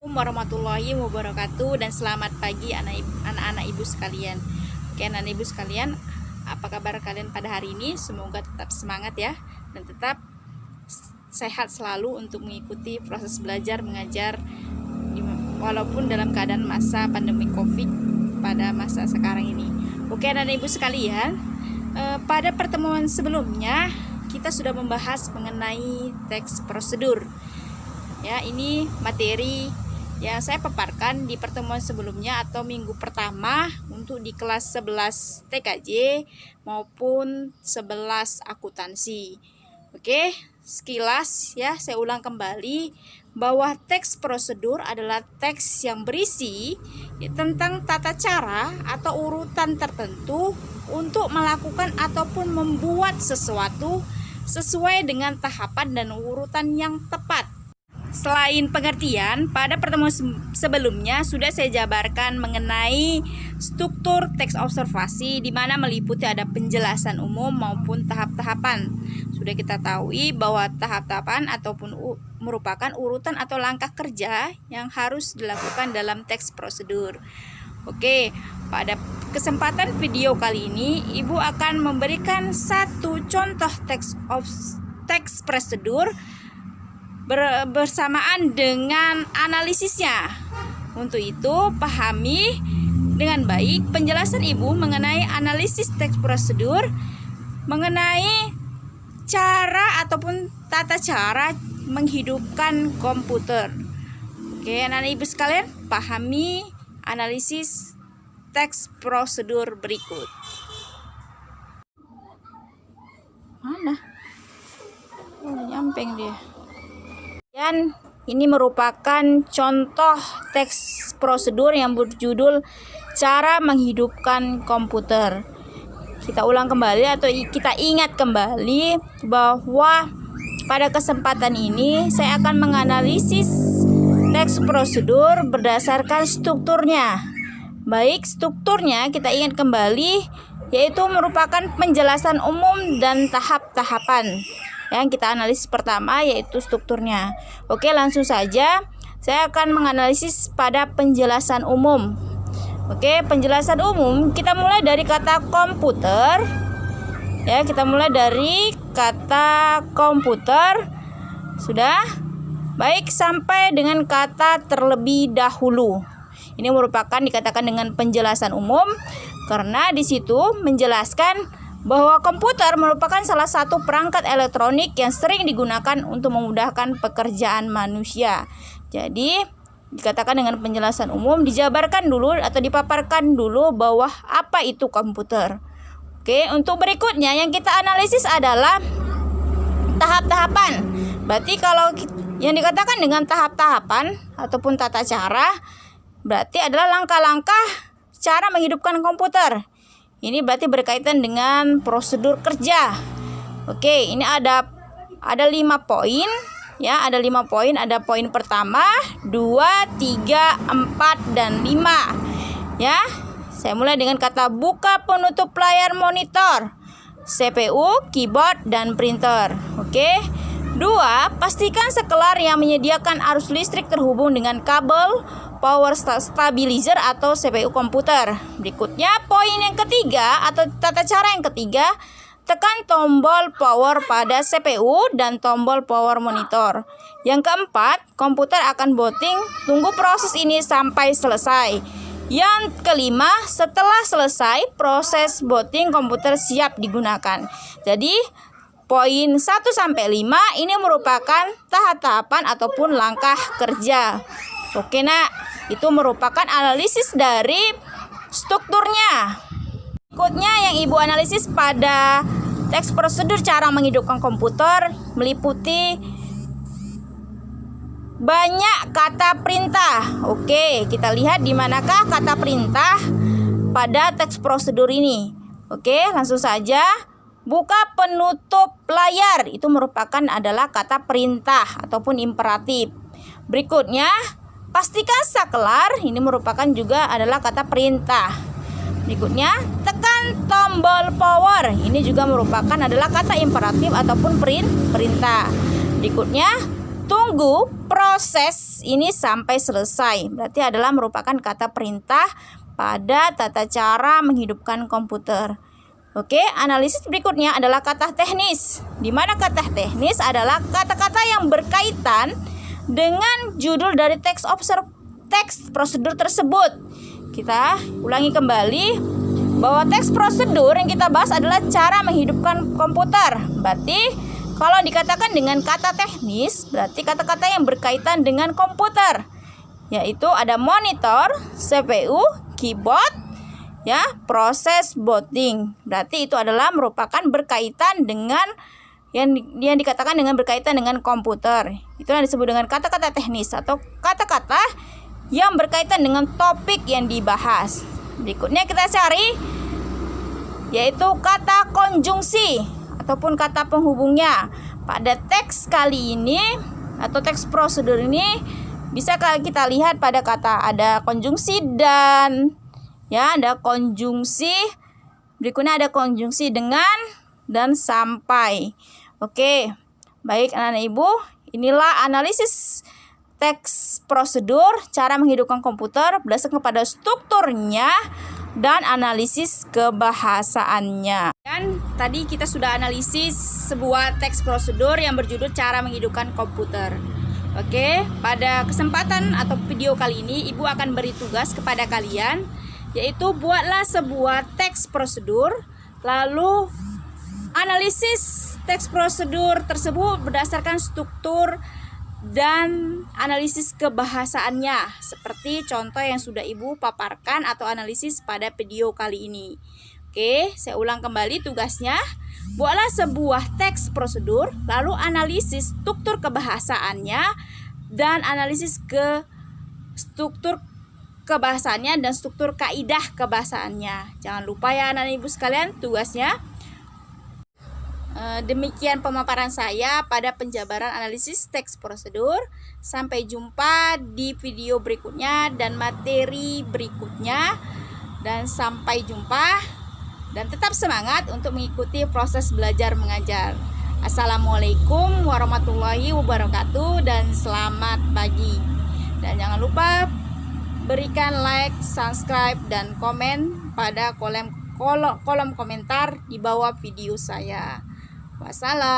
Warahmatullahi wabarakatuh, dan selamat pagi anak-anak ibu sekalian. Oke, anak-anak ibu sekalian, apa kabar kalian pada hari ini? Semoga tetap semangat ya, dan tetap sehat selalu untuk mengikuti proses belajar mengajar walaupun dalam keadaan masa pandemi COVID pada masa sekarang ini. Oke, anak-anak ibu sekalian, pada pertemuan sebelumnya kita sudah membahas mengenai teks prosedur. Ya, ini materi yang saya paparkan di pertemuan sebelumnya atau minggu pertama untuk di kelas 11 TKJ maupun 11 akuntansi. Oke, sekilas ya saya ulang kembali bahwa teks prosedur adalah teks yang berisi tentang tata cara atau urutan tertentu untuk melakukan ataupun membuat sesuatu sesuai dengan tahapan dan urutan yang tepat. Selain pengertian, pada pertemuan sebelumnya sudah saya jabarkan mengenai struktur teks observasi, di mana meliputi ada penjelasan umum maupun tahap-tahapan. Sudah kita tahu bahwa tahap-tahapan ataupun merupakan urutan atau langkah kerja yang harus dilakukan dalam teks prosedur. Oke, pada kesempatan video kali ini Ibu akan memberikan satu contoh teks prosedur bersamaan dengan analisisnya. Untuk itu, pahami dengan baik penjelasan Ibu mengenai analisis teks prosedur, mengenai cara ataupun tata cara menghidupkan komputer. Oke, anak-anak Ibu sekalian, pahami analisis teks prosedur berikut. Mana? Oh, nyampeng dia. Dan ini merupakan contoh teks prosedur yang berjudul cara menghidupkan komputer. Kita ulang kembali atau kita ingat kembali bahwa pada kesempatan ini saya akan menganalisis teks prosedur berdasarkan strukturnya. Baik, strukturnya kita ingat kembali yaitu merupakan penjelasan umum dan tahap-tahapan. Yang kita analisis pertama yaitu strukturnya. Oke, langsung saja saya akan menganalisis pada penjelasan umum. Oke, penjelasan umum kita mulai dari kata komputer. Ya, kita mulai dari kata komputer. Sudah? Baik, sampai dengan kata terlebih dahulu. Ini merupakan dikatakan dengan penjelasan umum karena di situ menjelaskan bahwa komputer merupakan salah satu perangkat elektronik yang sering digunakan untuk memudahkan pekerjaan manusia. Jadi, dikatakan dengan penjelasan umum, dijabarkan dulu atau dipaparkan dulu bahwa apa itu komputer. Oke, untuk berikutnya yang kita analisis adalah tahap-tahapan. Berarti kalau yang dikatakan dengan tahap-tahapan ataupun tata cara, berarti adalah langkah-langkah cara menghidupkan komputer. Ini berarti berkaitan dengan prosedur kerja. Oke, ini ada 5 poin ya, ada 5 poin. Ada poin pertama, 2, 3, 4 dan 5. Ya. Saya mulai dengan kata buka penutup layar monitor, CPU, keyboard dan printer. Oke. 2, pastikan sekelar yang menyediakan arus listrik terhubung dengan kabel power stabilizer atau CPU komputer. Berikutnya poin yang ketiga atau tata cara yang ketiga, tekan tombol power pada CPU dan tombol power monitor. Yang keempat, komputer akan booting, tunggu proses ini sampai selesai. Yang kelima, setelah selesai proses booting, komputer siap digunakan. Jadi poin 1 sampai 5 ini merupakan tahap-tahapan ataupun langkah kerja. Oke, Nak. Itu merupakan analisis dari strukturnya. Berikutnya yang Ibu analisis pada teks prosedur cara menghidupkan komputer meliputi banyak kata perintah. Oke, kita lihat di manakah kata perintah pada teks prosedur ini. Oke, langsung saja. Buka penutup layar itu merupakan adalah kata perintah ataupun imperatif. Berikutnya, pastikan saklar ini merupakan juga adalah kata perintah. Berikutnya, tekan tombol power. Ini juga merupakan adalah kata imperatif ataupun perintah. Berikutnya, Tunggu proses ini sampai selesai. Berarti adalah merupakan kata perintah pada tata cara menghidupkan komputer. Oke, analisis berikutnya adalah kata teknis. Di mana kata teknis adalah kata-kata yang berkaitan dengan judul dari teks prosedur tersebut. Kita ulangi kembali bahwa teks prosedur yang kita bahas adalah cara menghidupkan komputer. Berarti kalau dikatakan dengan kata teknis, berarti kata-kata yang berkaitan dengan komputer, yaitu ada monitor, CPU, keyboard, ya, proses booting. Berarti itu adalah merupakan berkaitan dengan yang dikatakan dengan berkaitan dengan komputer. Itu yang disebut dengan kata-kata teknis atau kata-kata yang berkaitan dengan topik yang dibahas. Berikutnya kita cari yaitu kata konjungsi ataupun kata penghubungnya. Pada teks kali ini atau teks prosedur ini bisa kita lihat pada kata ada konjungsi dan, ya, ada konjungsi. Berikutnya ada konjungsi dengan dan sampai. Oke, baik anak-anak ibu, inilah analisis teks prosedur cara menghidupkan komputer berdasarkan kepada strukturnya dan analisis kebahasaannya. Dan tadi kita sudah analisis sebuah teks prosedur yang berjudul cara menghidupkan komputer. Oke, pada kesempatan atau video kali ini Ibu akan beri tugas kepada kalian, yaitu buatlah sebuah teks prosedur, lalu analisis teks prosedur tersebut berdasarkan struktur dan analisis kebahasaannya seperti contoh yang sudah Ibu paparkan atau analisis pada video kali ini. Oke, saya ulang kembali tugasnya. Buatlah sebuah teks prosedur, lalu analisis struktur kebahasaannya dan analisis ke struktur kebahasaannya dan struktur kaidah kebahasaannya. Jangan lupa ya anak ibu sekalian tugasnya. Demikian pemaparan saya pada penjabaran analisis teks prosedur. Sampai jumpa di video berikutnya dan materi berikutnya. Dan sampai jumpa dan tetap semangat untuk mengikuti proses belajar mengajar. Assalamualaikum warahmatullahi wabarakatuh dan selamat pagi. Dan jangan lupa berikan like, subscribe, dan komen pada kolom komentar di bawah video saya. Wassalam.